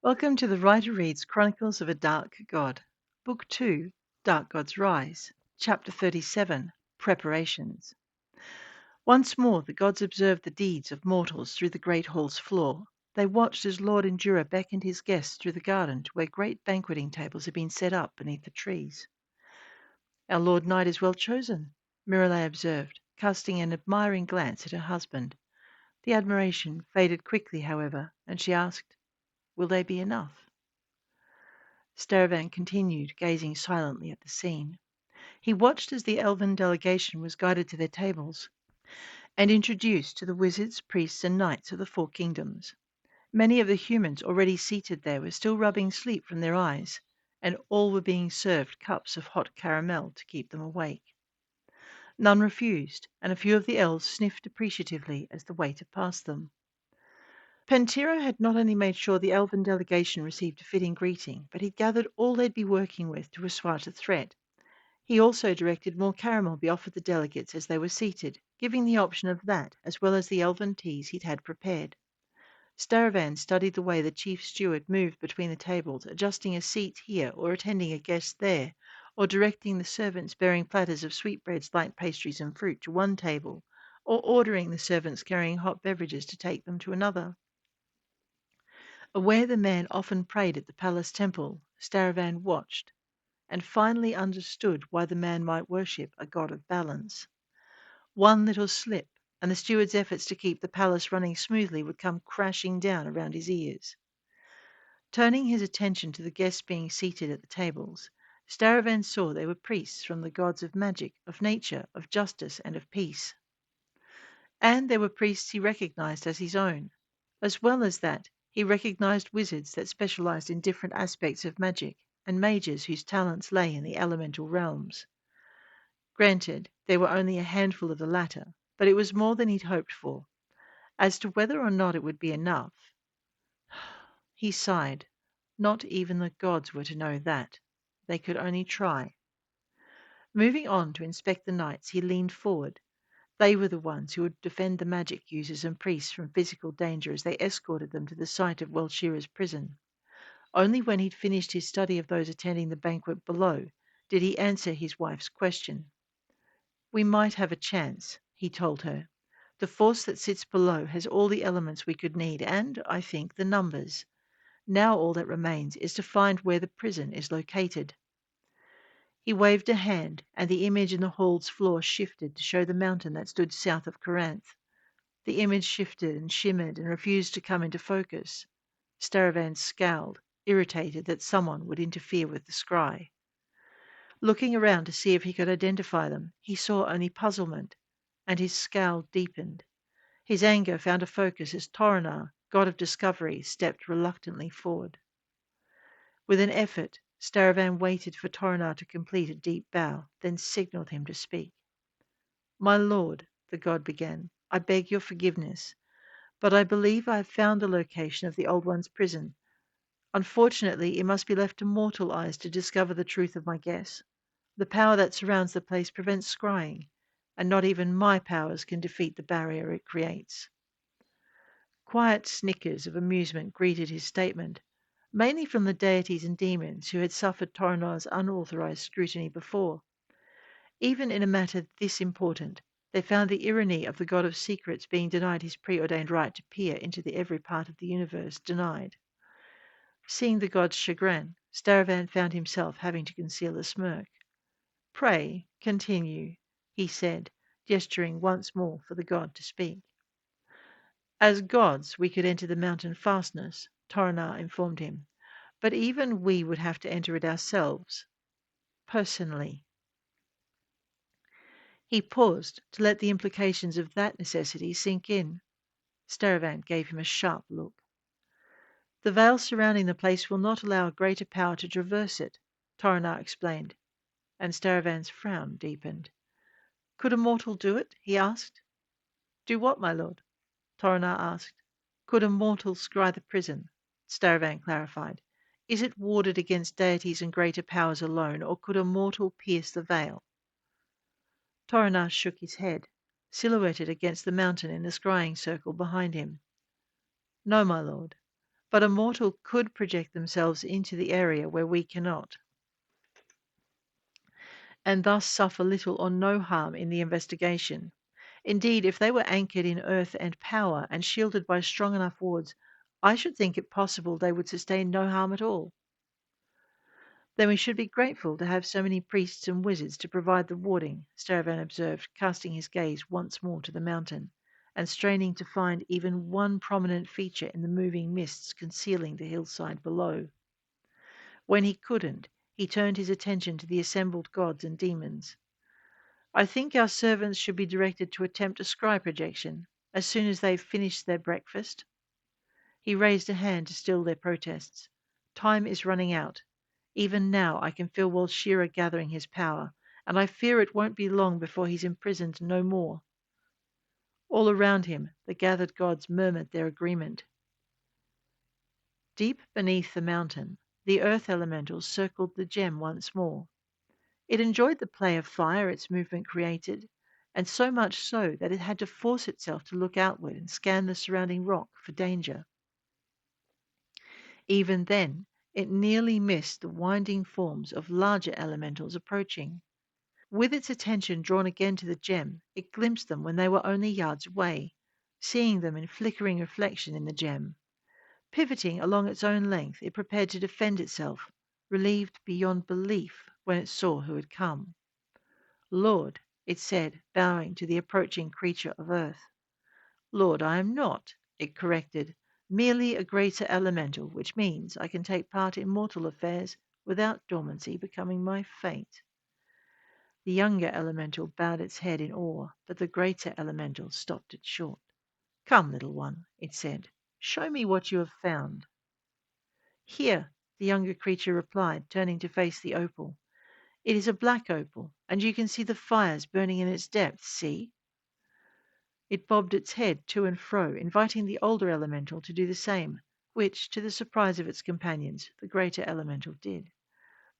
Welcome to the Writer Reads Chronicles of a Dark God, Book 2, Dark God's Rise, Chapter 37, Preparations. Once more the gods observed the deeds of mortals through the great hall's floor. They watched as Lord Endura beckoned his guests through the garden to where great banqueting tables had been set up beneath the trees. Our Lord Knight is well chosen, Miralay observed, casting an admiring glance at her husband. The admiration faded quickly, however, and she asked, "Will they be enough?" Staravan continued, gazing silently at the scene. He watched as the elven delegation was guided to their tables and introduced to the wizards, priests, and knights of the four kingdoms. Many of the humans already seated there were still rubbing sleep from their eyes, and all were being served cups of hot caramel to keep them awake. None refused, and a few of the elves sniffed appreciatively as the waiter passed them. Pentiro had not only made sure the elven delegation received a fitting greeting, but he'd gathered all they'd be working with to assuage the threat. He also directed more caramel be offered the delegates as they were seated, giving the option of that as well as the elven teas he'd had prepared. Staravan studied the way the chief steward moved between the tables, adjusting a seat here or attending a guest there, or directing the servants bearing platters of sweetbreads, light pastries, and fruit to one table, or ordering the servants carrying hot beverages to take them to another. Aware the man often prayed at the palace temple, Staravan watched, and finally understood why the man might worship a god of balance. One little slip, and the steward's efforts to keep the palace running smoothly would come crashing down around his ears. Turning his attention to the guests being seated at the tables, Staravan saw they were priests from the gods of magic, of nature, of justice, and of peace. And there were priests he recognized as his own. As well as that, he recognized wizards that specialized in different aspects of magic, and mages whose talents lay in the elemental realms. Granted, there were only a handful of the latter, but it was more than he'd hoped for. As to whether or not it would be enough, he sighed. Not even the gods were to know that. They could only try. Moving on to inspect the knights, he leaned forward. They were the ones who would defend the magic users and priests from physical danger as they escorted them to the site of Welshira's prison. Only when he'd finished his study of those attending the banquet below did he answer his wife's question. "We might have a chance," he told her. "The force that sits below has all the elements we could need and, I think, the numbers. Now all that remains is to find where the prison is located." He waved a hand, and the image in the hall's floor shifted to show the mountain that stood south of Corinth. The image shifted and shimmered and refused to come into focus. Staravan scowled, irritated that someone would interfere with the scry. Looking around to see if he could identify them, he saw only puzzlement, and his scowl deepened. His anger found a focus as Toronar, god of discovery, stepped reluctantly forward. With an effort, Staravan waited for Toronar to complete a deep bow, then signalled him to speak. "My lord," the god began, "I beg your forgiveness, but I believe I have found the location of the Old One's prison. Unfortunately, it must be left to mortal eyes to discover the truth of my guess. The power that surrounds the place prevents scrying, and not even my powers can defeat the barrier it creates." Quiet snickers of amusement greeted his statement, mainly from the deities and demons who had suffered Toronar's unauthorized scrutiny before. Even in a matter this important, they found the irony of the god of secrets being denied his preordained right to peer into every part of the universe denied. Seeing the god's chagrin, Staravan found himself having to conceal a smirk. "Pray, continue," he said, gesturing once more for the god to speak. "As gods we could enter the mountain fastness," Toronar informed him, "but even we would have to enter it ourselves. Personally." He paused to let the implications of that necessity sink in. Staravan gave him a sharp look. "The veil surrounding the place will not allow a greater power to traverse it," Toronar explained, and Staravan's frown deepened. "Could a mortal do it?" he asked. "Do what, my lord?" Toronar asked. "Could a mortal scry the prison?" Staravan clarified. "Is it warded against deities and greater powers alone, or could a mortal pierce the veil?" Toronar shook his head, silhouetted against the mountain in the scrying circle behind him. "No, my lord. but a mortal could project themselves into the area where we cannot, and thus suffer little or no harm in the investigation. Indeed, if they were anchored in earth and power and shielded by strong enough wards, I should think it possible they would sustain no harm at all. Then we should be grateful to have so many priests and wizards to provide the warding, Staravan observed, casting his gaze once more to the mountain, and straining to find even one prominent feature in the moving mists concealing the hillside below. When he couldn't, he turned his attention to the assembled gods and demons. I think our servants should be directed to attempt a scry projection as soon as they've finished their breakfast. He raised a hand to still their protests. Time is running out. Even now I can feel Walshira gathering his power, and I fear it won't be long before he's imprisoned no more. All around him the gathered gods murmured their agreement. Deep beneath the mountain, the earth elementals circled the gem once more. It enjoyed the play of fire its movement created, and so much so that it had to force itself to look outward and scan the surrounding rock for danger. Even then, it nearly missed the winding forms of larger elementals approaching. With its attention drawn again to the gem, it glimpsed them when they were only yards away, seeing them in flickering reflection in the gem. Pivoting along its own length, it prepared to defend itself, relieved beyond belief when it saw who had come. "Lord," it said, bowing to the approaching creature of earth. "Lord, I am not," it corrected, "merely a greater elemental, which means I can take part in mortal affairs without dormancy becoming my fate." The younger elemental bowed its head in awe, but the greater elemental stopped it short. "Come, little one," it said, "show me what you have found." "Here," the younger creature replied, turning to face the opal. "It is a black opal, and you can see the fires burning in its depths, see?" It bobbed its head to and fro, inviting the older elemental to do the same, which, to the surprise of its companions, the greater elemental did,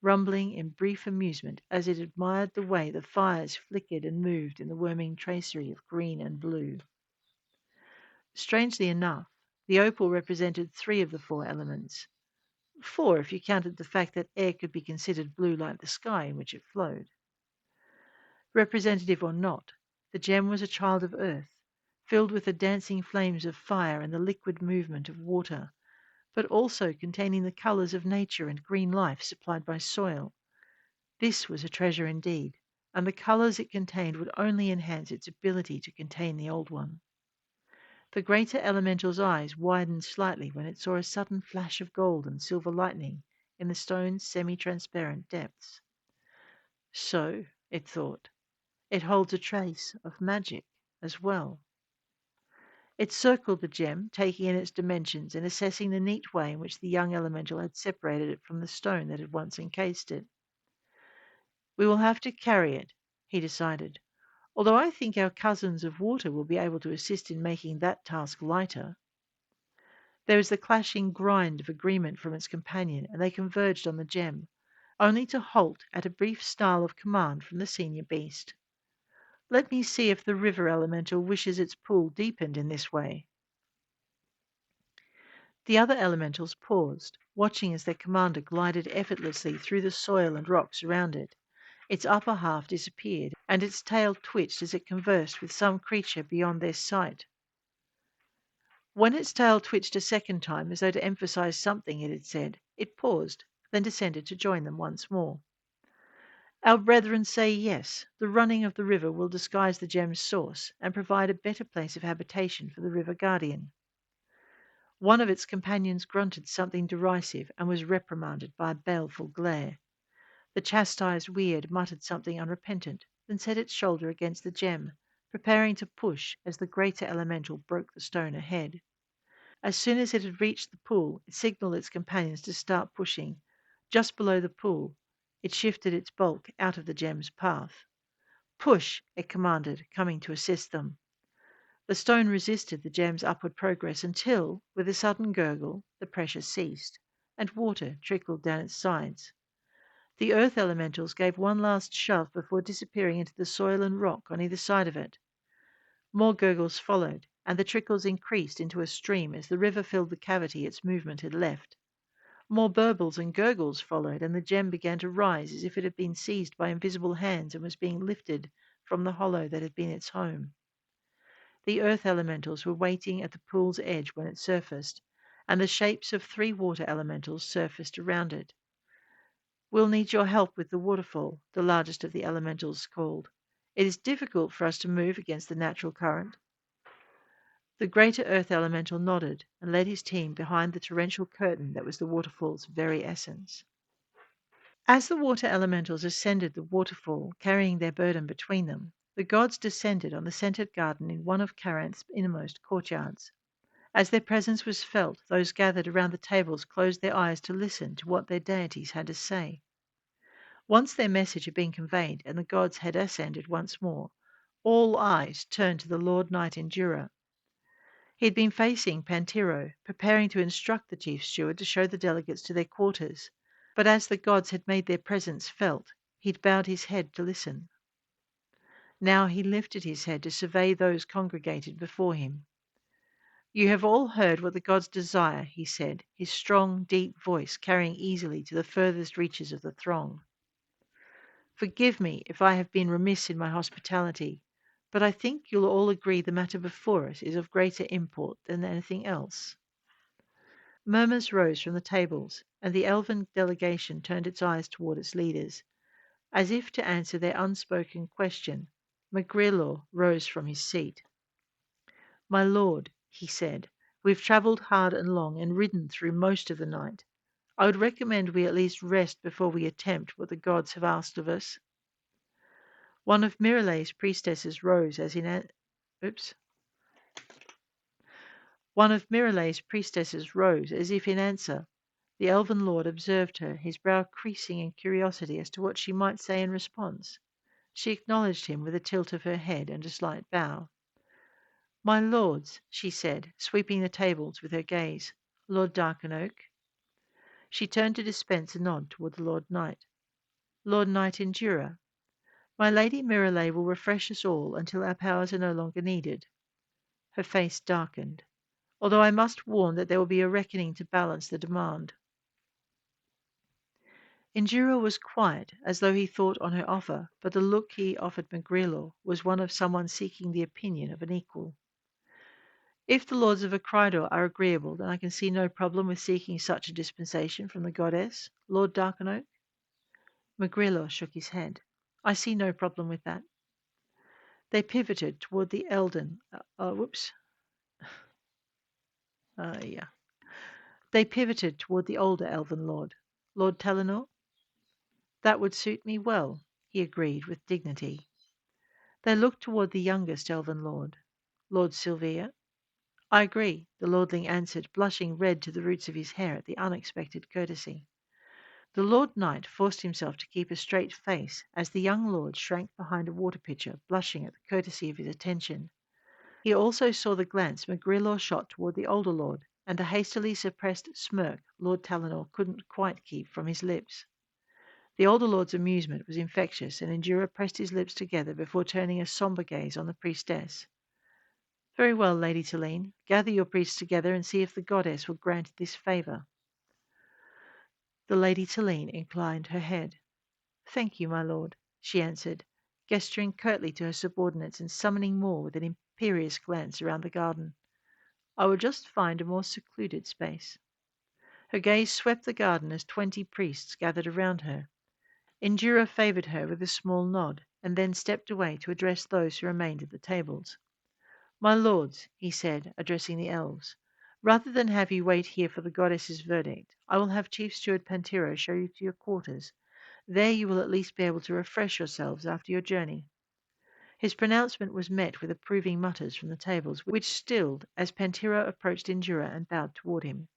rumbling in brief amusement as it admired the way the fires flickered and moved in the worming tracery of green and blue. Strangely enough, the opal represented 3 of the 4 elements. 4 if you counted the fact that air could be considered blue like the sky in which it flowed. Representative or not, the gem was a child of earth, filled with the dancing flames of fire and the liquid movement of water, but also containing the colours of nature and green life supplied by soil. This was a treasure indeed, and the colours it contained would only enhance its ability to contain the old one. The greater elemental's eyes widened slightly when it saw a sudden flash of gold and silver lightning in the stone's semi-transparent depths. So, it thought, it holds a trace of magic as well. It circled the gem, taking in its dimensions and assessing the neat way in which the young elemental had separated it from the stone that had once encased it. "We will have to carry it," he decided, "although I think our cousins of water will be able to assist in making that task lighter." There was the clashing grind of agreement from its companion, and they converged on the gem, only to halt at a brief snarl of command from the senior beast. "Let me see if the river elemental wishes its pool deepened in this way." The other elementals paused, watching as their commander glided effortlessly through the soil and rocks around it. Its upper half disappeared, and its tail twitched as it conversed with some creature beyond their sight. When its tail twitched a second time, as though to emphasize something it had said, it paused, then descended to join them once more. "Our brethren say yes, the running of the river will disguise the gem's source, and provide a better place of habitation for the river guardian." One of its companions grunted something derisive and was reprimanded by a baleful glare. The chastised weird muttered something unrepentant, then set its shoulder against the gem, preparing to push as the greater elemental broke the stone ahead. As soon as it had reached the pool, it signalled its companions to start pushing. Just below the pool, it shifted its bulk out of the gem's path. "Push!" it commanded, coming to assist them. The stone resisted the gem's upward progress until, with a sudden gurgle, the pressure ceased, and water trickled down its sides. The earth elementals gave one last shove before disappearing into the soil and rock on either side of it. More gurgles followed, and the trickles increased into a stream as the river filled the cavity its movement had left. More burbles and gurgles followed, and the gem began to rise as if it had been seized by invisible hands and was being lifted from the hollow that had been its home. The earth elementals were waiting at the pool's edge when it surfaced, and the shapes of 3 water elementals surfaced around it. "We'll need your help with the waterfall," the largest of the elementals called. "It is difficult for us to move against the natural current." The greater earth elemental nodded and led his team behind the torrential curtain that was the waterfall's very essence. As the water elementals ascended the waterfall, carrying their burden between them, the gods descended on the scented garden in one of Karanth's innermost courtyards. As their presence was felt, those gathered around the tables closed their eyes to listen to what their deities had to say. Once their message had been conveyed and the gods had ascended once more, all eyes turned to the Lord Knight Endurer. He had been facing Pantiro, preparing to instruct the chief steward to show the delegates to their quarters, but as the gods had made their presence felt, he had bowed his head to listen. Now he lifted his head to survey those congregated before him. "You have all heard what the gods desire," he said, his strong, deep voice carrying easily to the furthest reaches of the throng. "Forgive me if I have been remiss in my hospitality, but I think you'll all agree the matter before us is of greater import than anything else." Murmurs rose from the tables, and the elven delegation turned its eyes toward its leaders. As if to answer their unspoken question, Magrilor rose from his seat. "My lord," he said, "we've travelled hard and long and ridden through most of the night. I would recommend we at least rest before we attempt what the gods have asked of us." One of Mirale's priestesses rose as in One of Mirale's priestesses rose as if in answer. The elven lord observed her, his brow creasing in curiosity as to what she might say in response. She acknowledged him with a tilt of her head and a slight bow. "My lords," she said, sweeping the tables with her gaze. "Lord Darkenoak." She turned to dispense a nod toward the Lord Knight. "Lord Knight Endurer. My Lady Mirale will refresh us all until our powers are no longer needed." Her face darkened. "Although I must warn that there will be a reckoning to balance the demand." Enduro was quiet, as though he thought on her offer, but the look he offered Magrilor was one of someone seeking the opinion of an equal. "If the lords of Akridor are agreeable, then I can see no problem with seeking such a dispensation from the goddess, Lord Darkenoak." Magrilor shook his head. "I see no problem with that." They pivoted toward the Elden. Yeah. They pivoted toward the older elven lord. "Lord Telenor?" "That would suit me well," he agreed with dignity. They looked toward the youngest elven lord. "Lord Sylvia?" "I agree," the lordling answered, blushing red to the roots of his hair at the unexpected courtesy. The Lord Knight forced himself to keep a straight face as the young lord shrank behind a water pitcher, blushing at the courtesy of his attention. He also saw the glance Magrilor shot toward the older lord, and the hastily suppressed smirk Lord Telenor couldn't quite keep from his lips. The older lord's amusement was infectious, and Endura pressed his lips together before turning a sombre gaze on the priestess. "Very well, Lady Selene. Gather your priests together and see if the goddess will grant this favour." The Lady Selene inclined her head. "Thank you, my lord," she answered, gesturing curtly to her subordinates and summoning more with an imperious glance around the garden. "I will just find a more secluded space." Her gaze swept the garden as 20 priests gathered around her. Endura favoured her with a small nod, and then stepped away to address those who remained at the tables. "My lords," he said, addressing the elves, "rather than have you wait here for the goddess's verdict, I will have Chief Steward Pantiro show you to your quarters. There you will at least be able to refresh yourselves after your journey." His pronouncement was met with approving mutters from the tables, which stilled as Pantiro approached Endura and bowed toward him.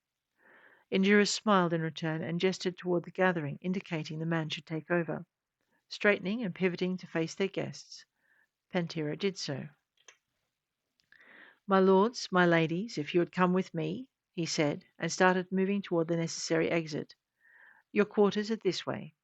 Endura smiled in return and gestured toward the gathering, indicating the man should take over. Straightening and pivoting to face their guests, Pantiro did so. "My lords, my ladies, if you would come with me," he said, and started moving toward the necessary exit. "Your quarters are this way.